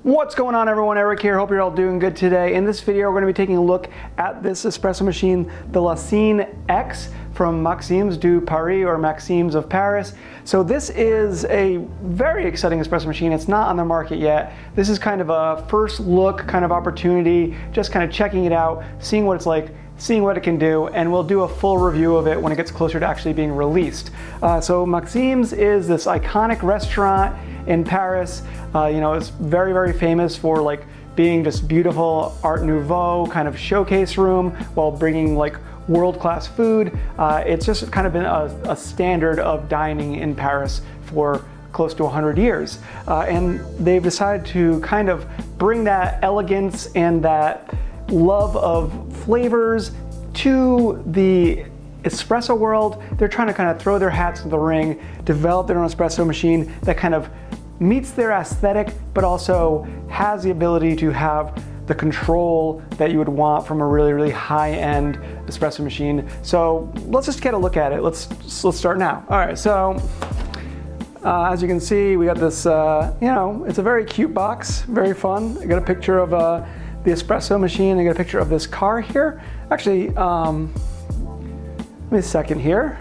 What's going on, everyone? Eric here. Hope you're all doing good today. In this video, we're going to be taking a look at this espresso machine, the Seine X from Maxim's du Paris, or Maxim's of Paris. So this is a very exciting espresso machine. It's not on the market yet. This is kind of a first look kind of opportunity, just kind of checking it out, seeing what it's like, seeing what it can do, and we'll do a full review of it when it gets closer to actually being released. So Maxim's is this iconic restaurant in Paris. It's very, very famous for like being just beautiful Art Nouveau kind of showcase room while bringing like world-class food. It's just kind of been a standard of dining in Paris for close to 100 years. And they've decided to kind of bring that elegance and that love of flavors to the espresso world. They're trying to kind of throw their hats in the ring, develop their own espresso machine that kind of meets their aesthetic, but also has the ability to have the control that you would want from a really, really high-end espresso machine. So let's just get a look at it. Let's start now. All right, so as you can see, we got this, it's a very cute box, very fun. I got a picture of the espresso machine. I got a picture of this car here. Actually, give me a second here.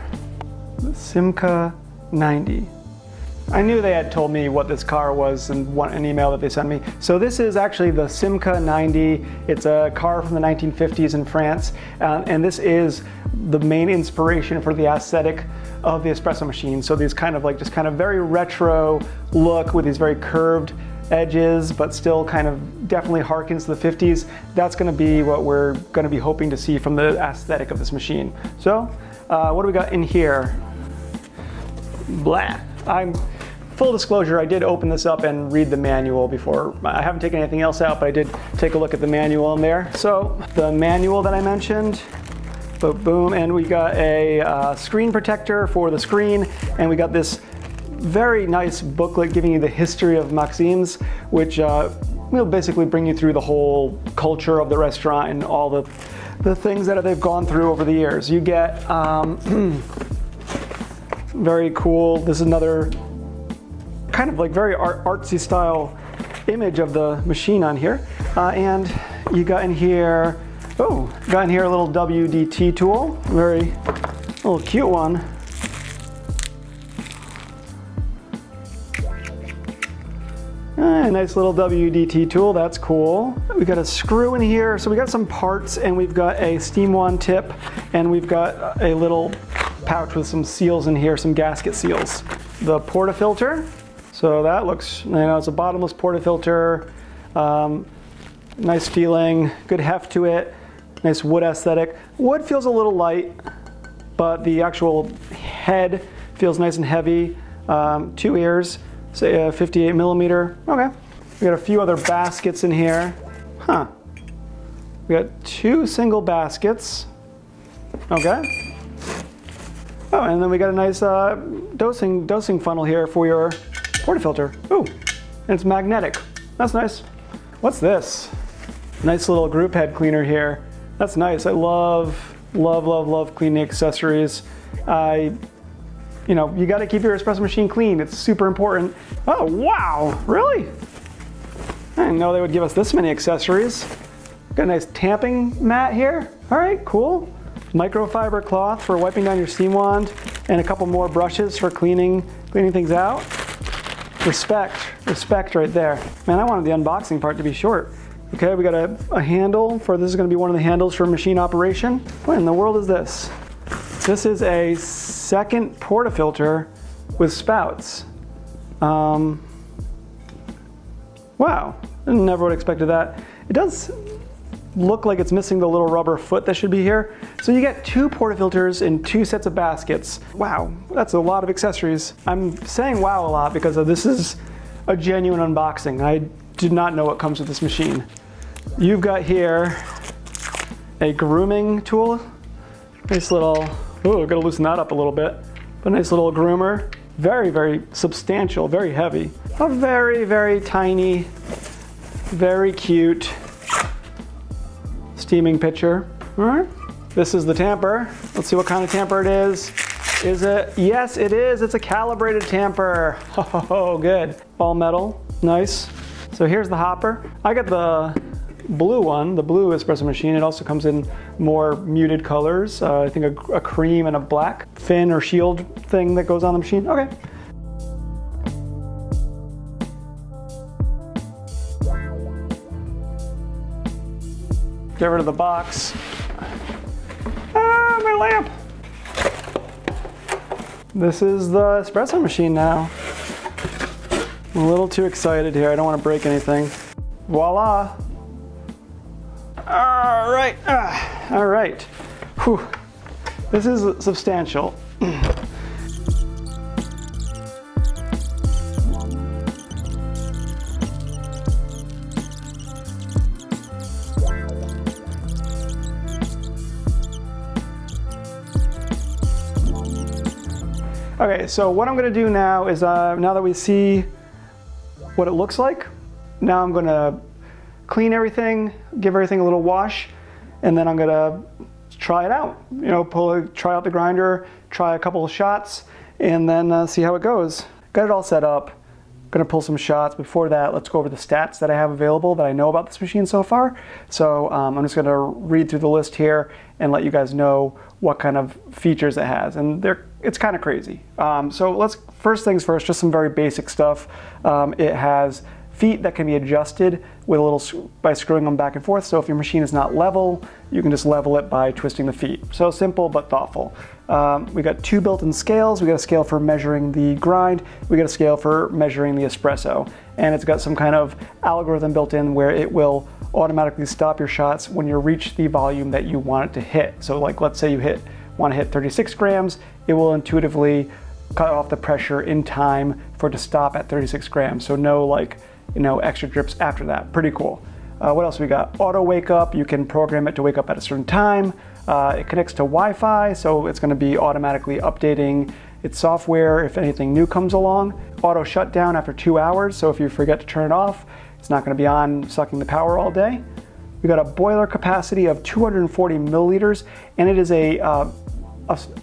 The Simca 90. I knew they had told me what this car was in an email that they sent me. So this is actually the Simca 90. It's a car from the 1950s in France, and this is the main inspiration for the aesthetic of the espresso machine. So these kind of like just kind of very retro look with these very curved edges, but still kind of definitely harkens to the 50s. That's going to be what we're going to be hoping to see from the aesthetic of this machine. So what do we got in here? Blah. Full disclosure, I did open this up and read the manual before. I haven't taken anything else out, but I did take a look at the manual in there. So the manual that I mentioned, boom, and we got a screen protector for the screen, and we got this very nice booklet giving you the history of Maxim's, which will basically bring you through the whole culture of the restaurant and all the things that they've gone through over the years. You get very cool. This is another kind of like very artsy style image of the machine on here. And you got in here, a little WDT tool, very little cute one. A nice little WDT tool, that's cool. We got a screw in here, so we got some parts, and we've got a steam wand tip, and we've got a little pouch with some seals in here, some gasket seals. The portafilter, so that looks, it's a bottomless portafilter. Nice feeling, good heft to it, nice wood aesthetic. Wood feels a little light, but the actual head feels nice and heavy. 2 ears. Say a 58 millimeter. Okay. We got a few other baskets in here. We got 2 single baskets. Okay. Oh, and then we got a nice dosing funnel here for your portafilter. Ooh, and it's magnetic. That's nice. What's this? Nice little group head cleaner here. That's nice. I love cleaning accessories. You got to keep your espresso machine clean. It's super important. Oh, wow, really? I didn't know they would give us this many accessories. Got a nice tamping mat here. All right, cool. Microfiber cloth for wiping down your steam wand, and a couple more brushes for cleaning things out. Respect right there. Man, I wanted the unboxing part to be short. Okay, we got a handle for, this is gonna be one of the handles for machine operation. What in the world is this? This is a second portafilter with spouts. Wow, I never would have expected that. It does look like it's missing the little rubber foot that should be here. So you get 2 portafilters in 2 sets of baskets. Wow, that's a lot of accessories. I'm saying wow a lot because this is a genuine unboxing. I did not know what comes with this machine. You've got here a grooming tool. Nice little, gotta loosen that up a little bit. But a nice little groomer. Very, very substantial, very heavy. A very, very tiny, very cute steaming pitcher. All right. This is the tamper. Let's see what kind of tamper it is. Is it? Yes, it is. It's a calibrated tamper. Oh, good. All metal. Nice. So here's the hopper. I got the blue one, the blue espresso machine. It also comes in more muted colors. I think a cream and a black fin or shield thing that goes on the machine. Okay. Get rid of the box. Ah, my lamp. This is the espresso machine now. I'm a little too excited here. I don't want to break anything. Voila. All right. All right. Whew. This is substantial. Okay, so what I'm gonna do now is, now that we see what it looks like, now I'm gonna clean everything, give everything a little wash, and then I'm gonna try it out. You know, try out the grinder, try a couple of shots, and then see how it goes. Got it all set up. Gonna pull some shots. Before that, let's go over the stats that I have available that I know about this machine so far. So I'm just gonna read through the list here and let you guys know what kind of features it has, and it's kind of crazy. So first things first, just some very basic stuff. It has feet that can be adjusted with by screwing them back and forth. So if your machine is not level, you can just level it by twisting the feet. So simple but thoughtful. We got 2 built-in scales. We got a scale for measuring the grind. We got a scale for measuring the espresso. And it's got some kind of algorithm built in where it will automatically stop your shots when you reach the volume that you want it to hit. So like, let's say you want to hit 36 grams, it will intuitively cut off the pressure in time for it to stop at 36 grams. So no extra drips after that. Pretty cool. What else we got? Auto wake up. You can program it to wake up at a certain time. It connects to Wi-Fi, so it's going to be automatically updating its software if anything new comes along. Auto shutdown after 2 hours, so if you forget to turn it off, it's not going to be on sucking the power all day. We got a boiler capacity of 240 milliliters, and it is a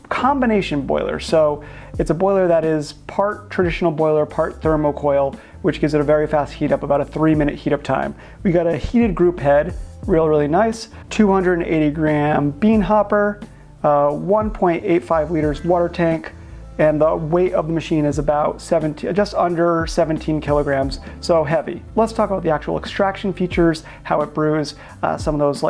combination boiler. So it's a boiler that is part traditional boiler, part thermocoil, which gives it a very fast heat up, about a 3-minute heat up time. We got a heated group head, really nice. 280 gram bean hopper, 1.85 liters water tank, and the weight of the machine is about just under 17 kilograms, so heavy. Let's talk about the actual extraction features, how it brews, some of those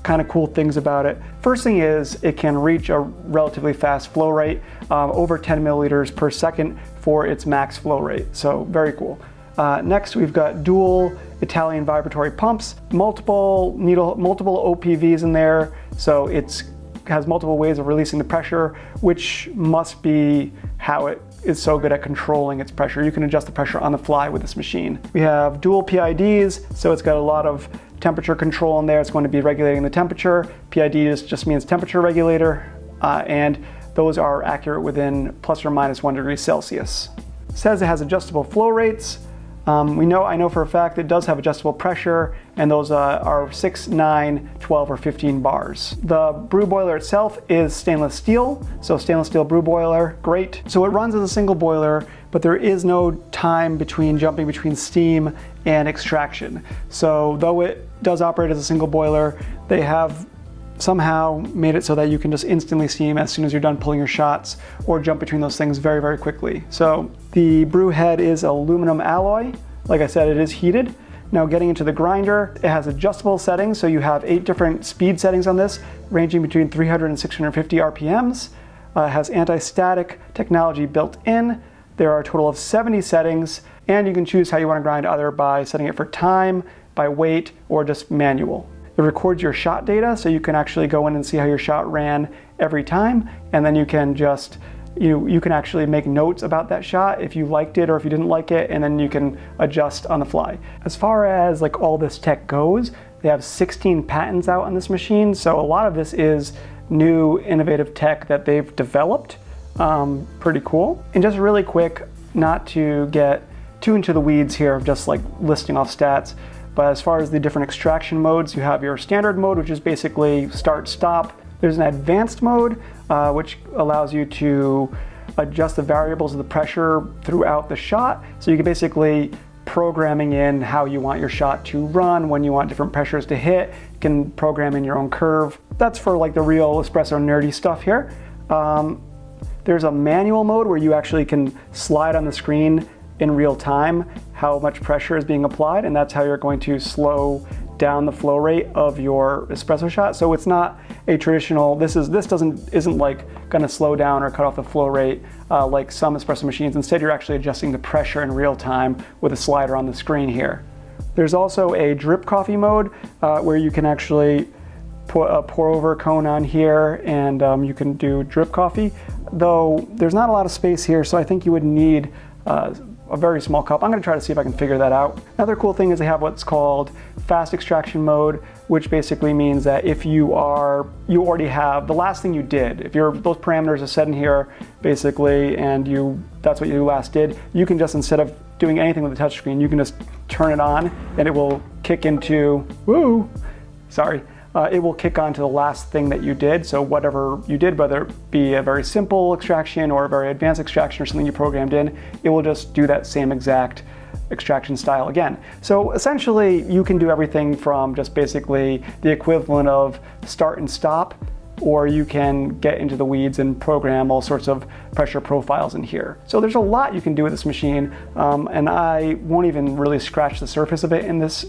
kind of cool things about it. First thing is it can reach a relatively fast flow rate, over 10 milliliters per second for its max flow rate, so very cool. Next, we've got dual Italian vibratory pumps, multiple OPVs in there, so it has multiple ways of releasing the pressure, which must be how it is so good at controlling its pressure. You can adjust the pressure on the fly with this machine. We have dual PIDs, so it's got a lot of temperature control in there. It's going to be regulating the temperature. PID just means temperature regulator, and those are accurate within plus or minus 1 degree Celsius. It says it has adjustable flow rates. I know for a fact it does have adjustable pressure, and those are 6, 9, 12, or 15 bars. The brew boiler itself is stainless steel, so stainless steel brew boiler, great. So it runs as a single boiler, but there is no time jumping between steam and extraction. So though it does operate as a single boiler, they have somehow made it so that you can just instantly steam as soon as you're done pulling your shots, or jump between those things very quickly. So the brew head is aluminum alloy. Like I said, it is heated. Now getting into the grinder, it has adjustable settings, so you have 8 different speed settings on this, ranging between 300 and 650 RPMs. It has anti-static technology built in. There are a total of 70 settings, and you can choose how you want to grind, either by setting it for time, by weight, or just manual. It records your shot data, so you can actually go in and see how your shot ran every time, and then you can just you can actually make notes about that shot if you liked it or if you didn't like it, and then you can adjust on the fly. As far as all this tech goes, they have 16 patents out on this machine, so a lot of this is new innovative tech that they've developed. Pretty cool. And just really quick, not to get too into the weeds here of just listing off stats, but as far as the different extraction modes, you have your standard mode, which is basically start, stop. There's an advanced mode, which allows you to adjust the variables of the pressure throughout the shot. So you can basically programming in how you want your shot to run, when you want different pressures to hit. You can program in your own curve. That's for like the real espresso nerdy stuff here. There's a manual mode where you actually can slide on the screen in real time how much pressure is being applied, and that's how you're going to slow down the flow rate of your espresso shot. So it's not a traditional, isn't like gonna slow down or cut off the flow rate like some espresso machines. Instead, you're actually adjusting the pressure in real time with a slider on the screen here. There's also a drip coffee mode where you can actually put a pour over cone on here, and you can do drip coffee, though there's not a lot of space here, so I think you would need a very small cup. I'm gonna try to see if I can figure that out. Another cool thing is they have what's called fast extraction mode, which basically means that if you already have the last thing you did, if those parameters are set in here basically, and that's what you last did, you can just, instead of doing anything with the touchscreen, you can just turn it on and it will kick into, it will kick on to the last thing that you did. So whatever you did, whether it be a very simple extraction or a very advanced extraction or something you programmed in, it will just do that same exact extraction style again. So essentially you can do everything from just basically the equivalent of start and stop, or you can get into the weeds and program all sorts of pressure profiles in here. So there's a lot you can do with this machine, and I won't even really scratch the surface of it in this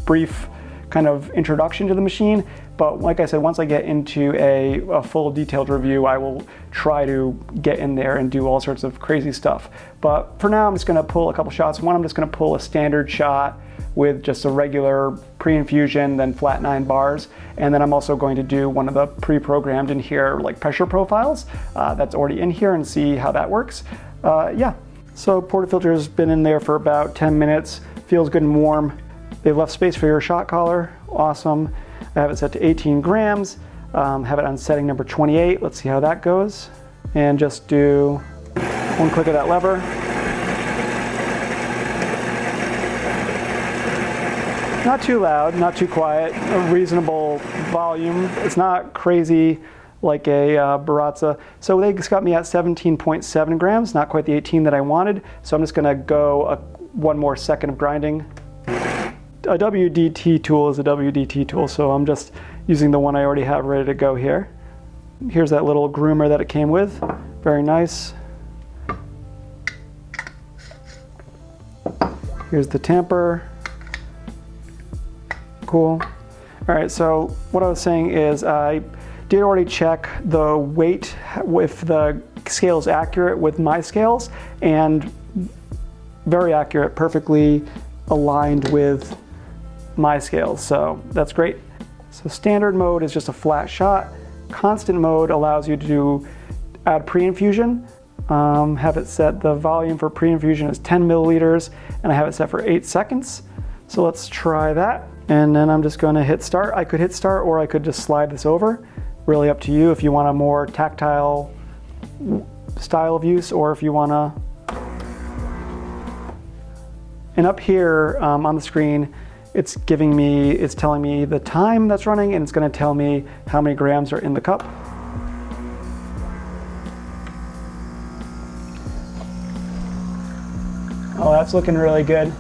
brief kind of introduction to the machine. But like I said, once I get into a full detailed review, I will try to get in there and do all sorts of crazy stuff. But for now, I'm just gonna pull a couple shots. One, I'm just gonna pull a standard shot with just a regular pre-infusion, then flat 9 bars. And then I'm also going to do one of the pre-programmed in here, like pressure profiles that's already in here, and see how that works. Yeah, so portafilter has been in there for about 10 minutes. Feels good and warm. They've left space for your shot collar, awesome. I have it set to 18 grams, have it on setting number 28. Let's see how that goes. And just do one click of that lever. Not too loud, not too quiet, a reasonable volume. It's not crazy like a Baratza. So they just got me at 17.7 grams, not quite the 18 that I wanted. So I'm just gonna go one more second of grinding. A WDT tool is a WDT tool, so I'm just using the one I already have ready to go here. Here's that little groomer that it came with. Very nice. Here's the tamper. Cool. All right, so what I was saying is I did already check the weight, if the scale is accurate with my scales, and very accurate, perfectly aligned with my scales, so that's great. So standard mode is just a flat shot. Constant mode allows you to add pre-infusion. Have it set, the volume for pre-infusion is 10 milliliters, and I have it set for 8 seconds. So let's try that. And then I'm just gonna hit start. I could hit start, or I could just slide this over. Really up to you if you want a more tactile style of use, or if you wanna. And up here on the screen, it's telling me the time that's running, and it's gonna tell me how many grams are in the cup. Oh, that's looking really good.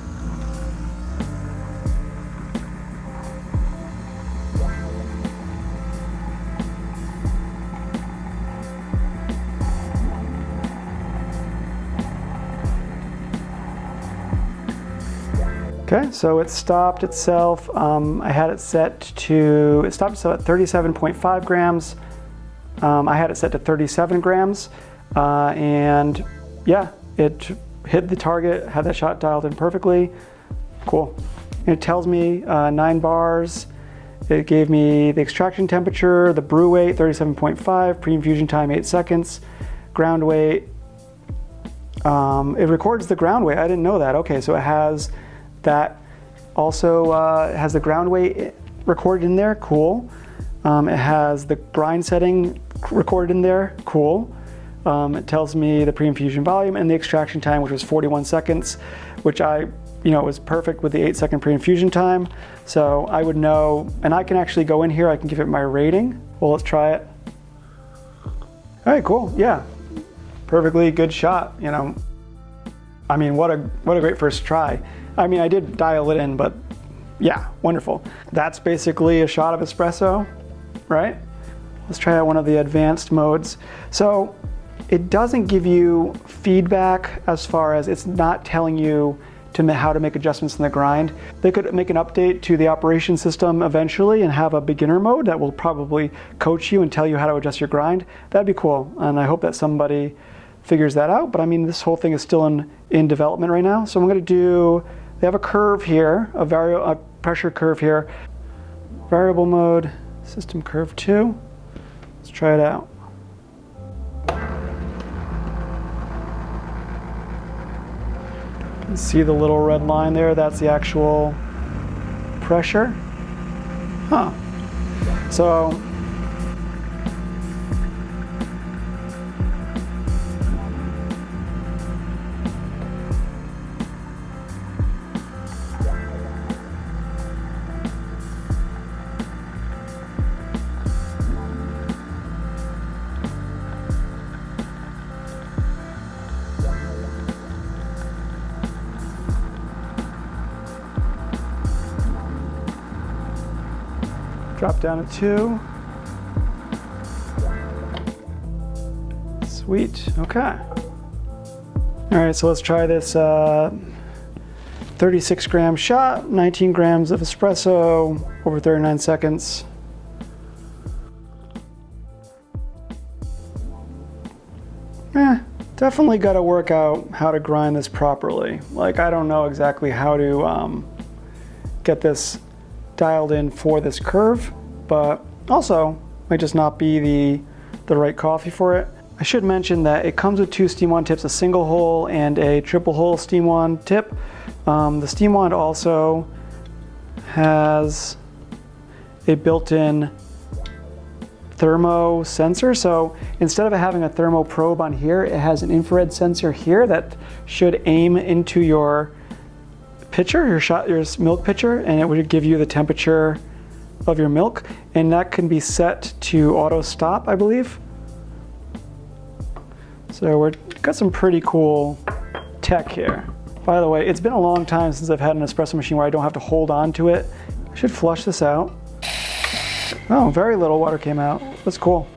Okay, so it stopped itself. I had it set to, it stopped itself at 37.5 grams. I had it set to 37 grams. And yeah, it hit the target, had that shot dialed in perfectly. Cool. It tells me 9 bars. It gave me the extraction temperature, the brew weight, 37.5, pre-infusion time, 8 seconds, ground weight. It records the ground weight. I didn't know that. Okay, so it has that also has the ground weight recorded in there, cool. It has the grind setting recorded in there, cool. It tells me the pre-infusion volume and the extraction time, which was 41 seconds, which was perfect with the 8-second pre-infusion time. So I would know, and I can actually go in here, I can give it my rating. Well, let's try it. All right, cool, yeah. Perfectly good shot, I mean, what a great first try. I mean, I did dial it in, but yeah, wonderful. That's basically a shot of espresso, right? Let's try out one of the advanced modes. So it doesn't give you feedback as far as it's not telling you how to make adjustments in the grind. They could make an update to the operation system eventually and have a beginner mode that will probably coach you and tell you how to adjust your grind. That'd be cool, and I hope that somebody figures that out. But I mean, this whole thing is still in development right now. So I'm going to do, they have a curve here, a pressure curve here. Variable mode, system curve 2. Let's try it out. See the little red line there? That's the actual pressure. Huh. So drop down to 2. Sweet, okay. All right, so let's try this 36 gram shot, 19 grams of espresso over 39 seconds. Definitely got to work out how to grind this properly. Like, I don't know exactly how to get this dialed in for this curve, but also might just not be the right coffee for it. I should mention that it comes with 2 steam wand tips, a single hole and a triple hole steam wand tip. The steam wand also has a built-in thermo sensor, so instead of having a thermo probe on here, it has an infrared sensor here that should aim into your pitcher, your milk pitcher, and it would give you the temperature of your milk, and that can be set to auto stop, I believe. So we've got some pretty cool tech here. By the way, it's been a long time since I've had an espresso machine where I don't have to hold on to it. I should flush this out. Oh, very little water came out. That's cool.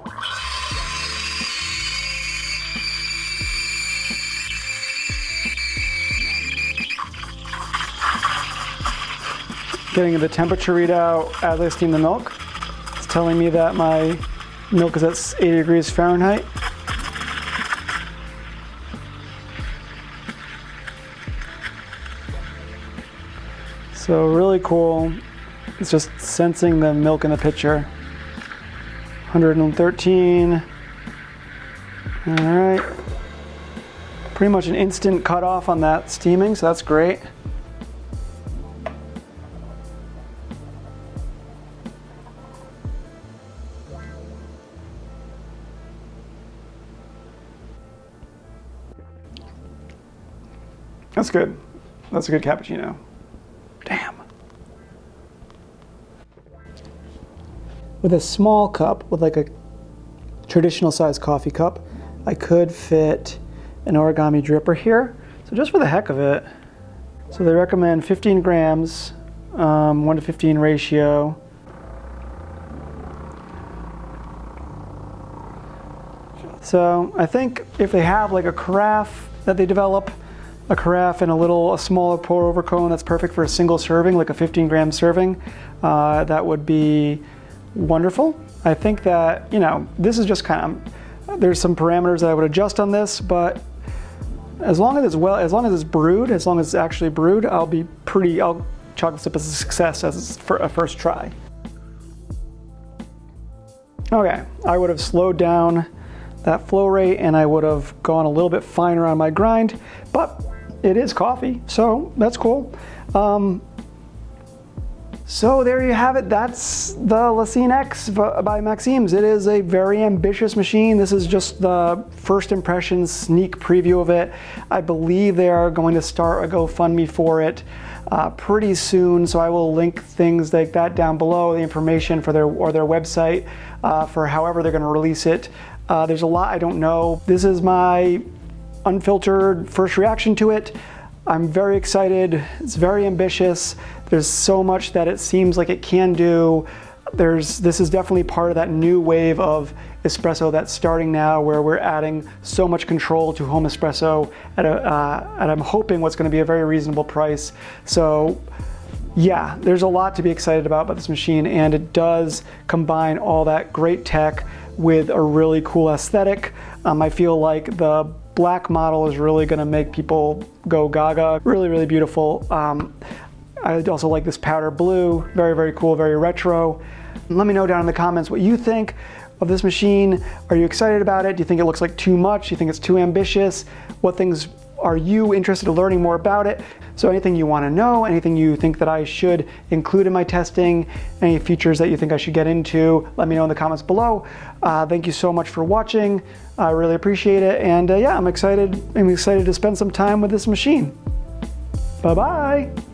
Getting the temperature readout as I steam the milk. It's telling me that my milk is at 80 degrees Fahrenheit. So really cool. It's just sensing the milk in the pitcher. 113. All right. Pretty much an instant cutoff on that steaming, so that's great. That's good. That's a good cappuccino. Damn. With a small cup, with like a traditional size coffee cup, I could fit an origami dripper here. So just for the heck of it. So they recommend 15 grams, 1 to 15 ratio. So I think if they have like a carafe that they develop, a carafe and a smaller pour over cone that's perfect for a single serving, like a 15 gram serving, that would be wonderful. I think that, you know, this is just kind of, there's some parameters that I would adjust on this, but as long as it's brewed, as long as it's actually brewed, I'll chalk this up as a success as for a first try. Okay, I would have slowed down that flow rate and I would have gone a little bit finer on my grind, but it is coffee, so that's cool. So there you have it. That's the Seine X by Maxim's. It is a very ambitious machine. This is just the first impression sneak preview of it. I believe they are going to start a GoFundMe for it pretty soon, so I will link things like that down below, the information for their website for however they're going to release it. There's a lot I don't know. This is my unfiltered first reaction to it. I'm very excited. It's very ambitious. There's so much that it seems like it can do. This is definitely part of that new wave of espresso that's starting now, where we're adding so much control to home espresso at I'm hoping what's going to be a very reasonable price. So yeah, there's a lot to be excited about this machine, and it does combine all that great tech with a really cool aesthetic. I feel like the black model is really going to make people go gaga. Really, really beautiful. I also like this powder blue. Very, very cool, very retro. Let me know down in the comments what you think of this machine. Are you excited about it? Do you think it looks like too much? Do you think it's too ambitious? What things are you interested in learning more about it? So anything you want to know, anything you think that I should include in my testing, any features that you think I should get into, let me know in the comments below. Thank you so much for watching. I really appreciate it. And yeah, I'm excited to spend some time with this machine. Bye-bye.